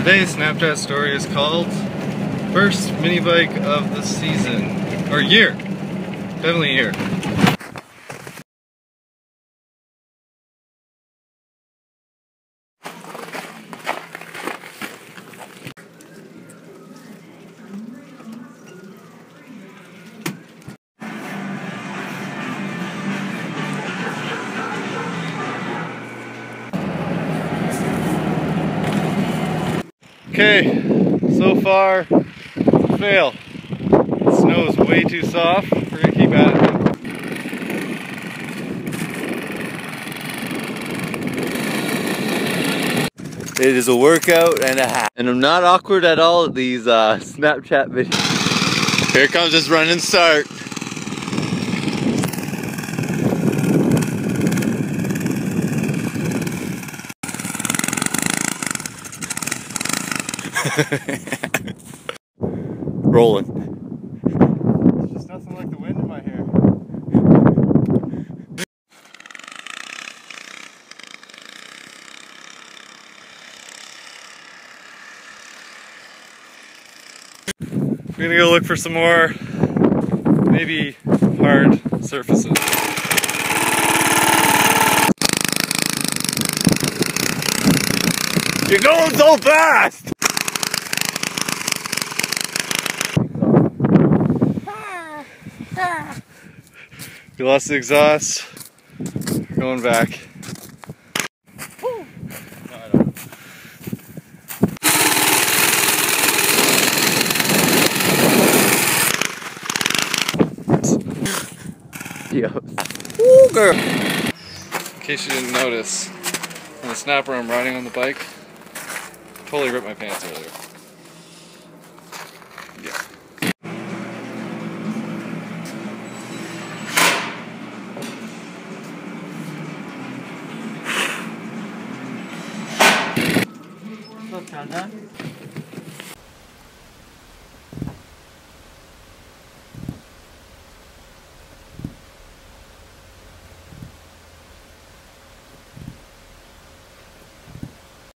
Today's Snapchat story is called First Mini Bike of the Season. Or year. Definitely year. Okay, so far, fail. The snow is way too soft. We're gonna keep at it. It is a workout and a half. And I'm not awkward at all at these Snapchat videos. Here comes this run and start. Rolling. There's just nothing like the wind in my hair. We're gonna go look for some more, maybe hard surfaces. You're going so fast! We lost the exhaust. We're going back. No, I don't. Yo. Ooh, girl. In case you didn't notice, on the snapper I'm riding on the bike, totally ripped my pants earlier. Yeah. What's up, John?